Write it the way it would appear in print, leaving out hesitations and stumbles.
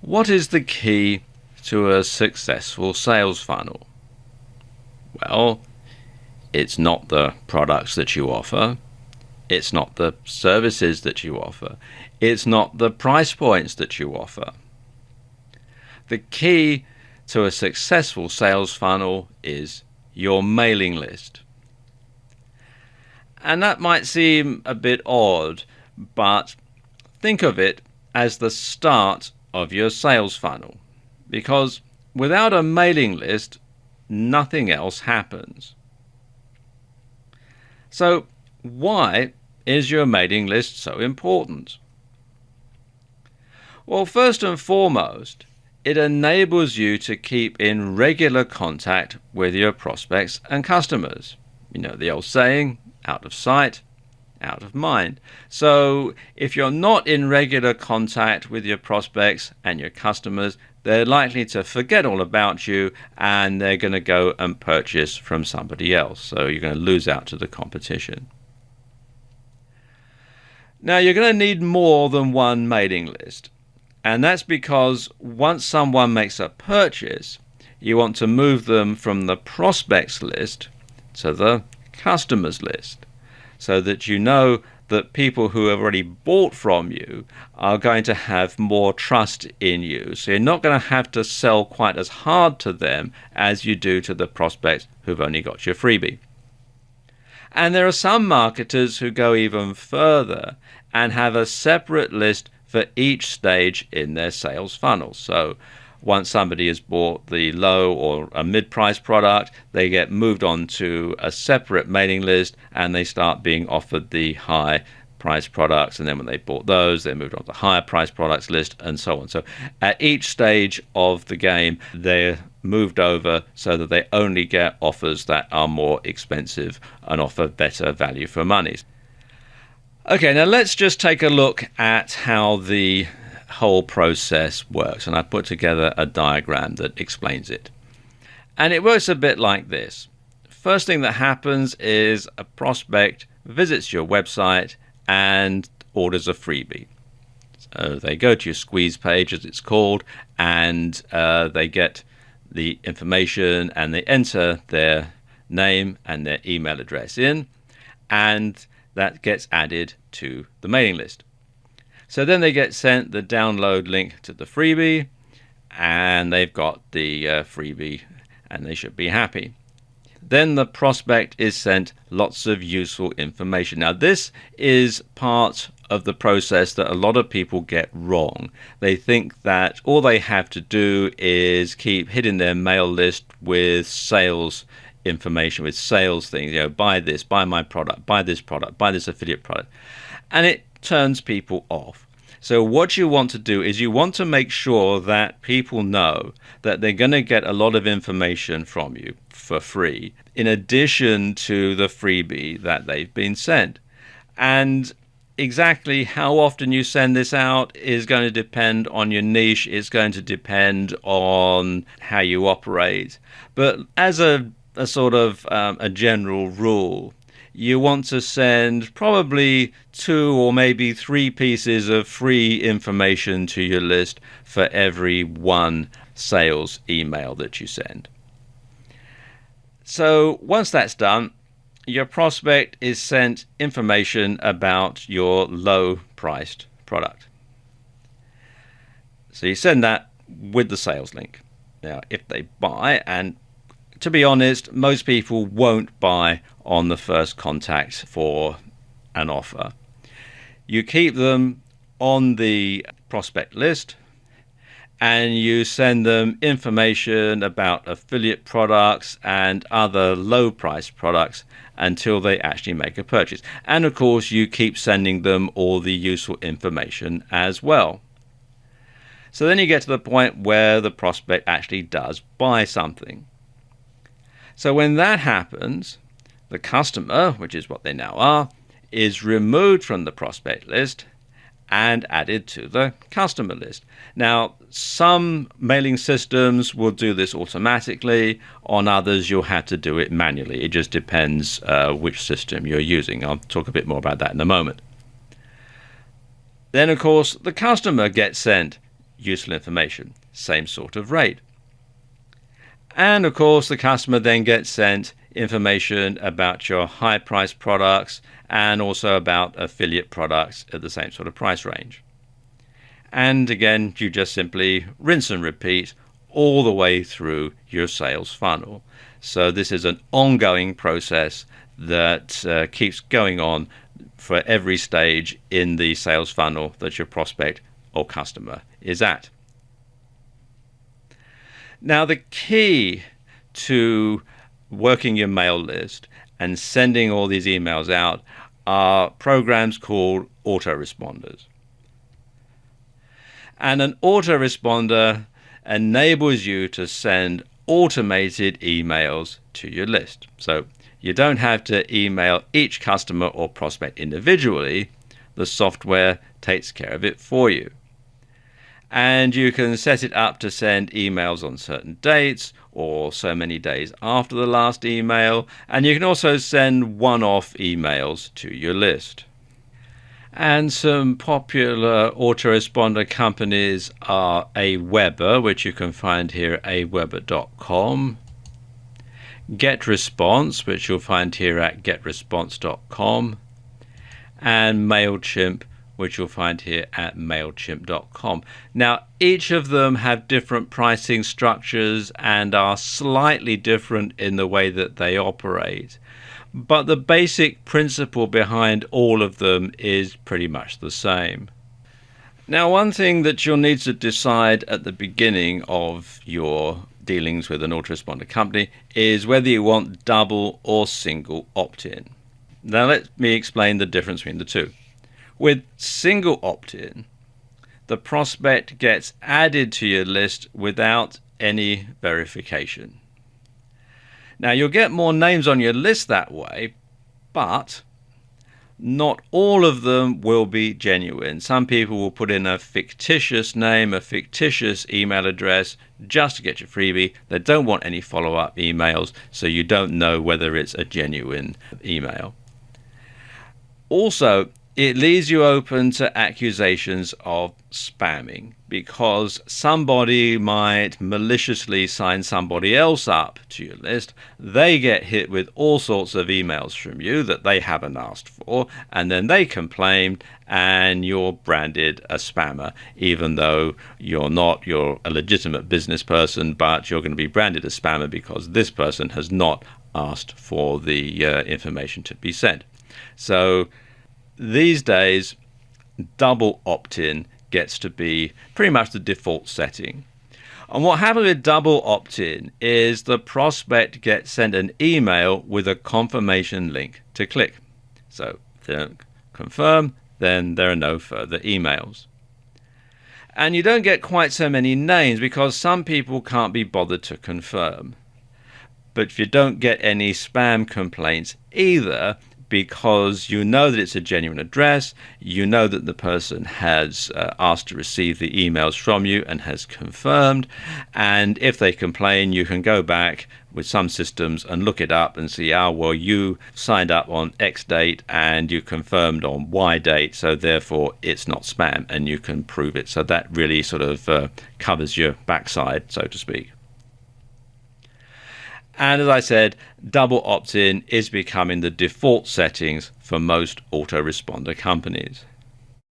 What is the key to a successful sales funnel? Well, it's not the products that you offer. It's not the services that you offer. It's not the price points that you offer. The key to a successful sales funnel is your mailing list. And that might seem a bit odd, but think of it as the start of your sales funnel, because without a mailing list, nothing else happens. So why is your mailing list so important? Well, first and foremost, it enables you to keep in regular contact with your prospects and customers. You know the old saying, out of sight, out of mind. So if you're not in regular contact with your prospects and your customers, they're likely to forget all about you and they're going to go and purchase from somebody else. So you're going to lose out to the competition. Now, you're going to need more than one mailing list. And that's because once someone makes a purchase, you want to move them from the prospects list to the customers list, so that you know that people who have already bought from you are going to have more trust in you. So you're not going to have to sell quite as hard to them as you do to the prospects who've only got your freebie. And there are some marketers who go even further and have a separate list for each stage in their sales funnel. So once somebody has bought the low or a mid-price product, they get moved on to a separate mailing list and they start being offered the high price products. And then when they bought those, they moved on to the higher price products list and so on. So at each stage of the game, they're moved over so that they only get offers that are more expensive and offer better value for money. Okay, now let's just take a look at how the whole process works, and I put together a diagram that explains it. And it works a bit like this. First thing that happens is a prospect visits your website and orders a freebie. So they go to your squeeze page, as it's called, and they get the information and they enter their name and their email address in, and that gets added to the mailing list. So then they get sent the download link to the freebie, and they've got the freebie, and they should be happy. Then the prospect is sent lots of useful information. Now, this is part of the process that a lot of people get wrong. They think that all they have to do is keep hitting their mail list with sales information, with sales things, buy this, buy my product, buy this affiliate product. And it turns people off. So what you want to do is you want to make sure that people know that they're going to get a lot of information from you for free, in addition to the freebie that they've been sent. And exactly how often you send this out is going to depend on your niche. It's going to depend on how you operate. But as a sort of a general rule, you want to send probably 2 or maybe 3 pieces of free information to your list for every 1 sales email that you send. So once that's done, your prospect is sent information about your low-priced product. So you send that with the sales link. Now, if they buy, and to be honest, most people won't buy on the first contact for an offer. You keep them on the prospect list and you send them information about affiliate products and other low price products until they actually make a purchase. And of course, you keep sending them all the useful information as well. So then you get to the point where the prospect actually does buy something. So when that happens, the customer, which is what they now are, is removed from the prospect list and added to the customer list. Now, some mailing systems will do this automatically. On others, you'll have to do it manually. It just depends which system you're using. I'll talk a bit more about that in a moment. Then, of course, the customer gets sent useful information, same sort of rate. And of course, the customer then gets sent information about your high-priced products and also about affiliate products at the same sort of price range. And again, you just simply rinse and repeat all the way through your sales funnel. So this is an ongoing process that keeps going on for every stage in the sales funnel that your prospect or customer is at. Now, the key to working your mail list and sending all these emails out are programs called autoresponders. And an autoresponder enables you to send automated emails to your list. So you don't have to email each customer or prospect individually. The software takes care of it for you. And you can set it up to send emails on certain dates or so many days after the last email. And you can also send one-off emails to your list. And some popular autoresponder companies are Aweber, which you can find here at aweber.com, GetResponse, which you'll find here at getresponse.com, and MailChimp, which you'll find here at mailchimp.com. Now, each of them have different pricing structures and are slightly different in the way that they operate. But the basic principle behind all of them is pretty much the same. Now, one thing that you'll need to decide at the beginning of your dealings with an autoresponder company is whether you want double or single opt-in. Now, let me explain the difference between the two. With single opt-in, the prospect gets added to your list without any verification. Now, you'll get more names on your list that way, but not all of them will be genuine. Some people will put in a fictitious name, a fictitious email address just to get your freebie. They don't want any follow-up emails, so you don't know whether it's a genuine email. Also, it leaves you open to accusations of spamming because somebody might maliciously sign somebody else up to your list. They get hit with all sorts of emails from you that they haven't asked for, and then they complain and you're branded a spammer, even though you're not. You're a legitimate business person, but you're going to be branded a spammer because this person has not asked for the information to be sent. So these days, double opt-in gets to be pretty much the default setting. And what happens with double opt-in is the prospect gets sent an email with a confirmation link to click. So if they don't confirm, then there are no further emails. And you don't get quite so many names because some people can't be bothered to confirm. But if you don't get any spam complaints either, because you know that it's a genuine address, you know that the person has asked to receive the emails from you and has confirmed, and if they complain, you can go back with some systems and look it up and see, well, you signed up on X date and you confirmed on Y date, so therefore it's not spam, and you can prove it. So that really sort of covers your backside, so to speak. And as I said, double opt-in is becoming the default settings for most autoresponder companies.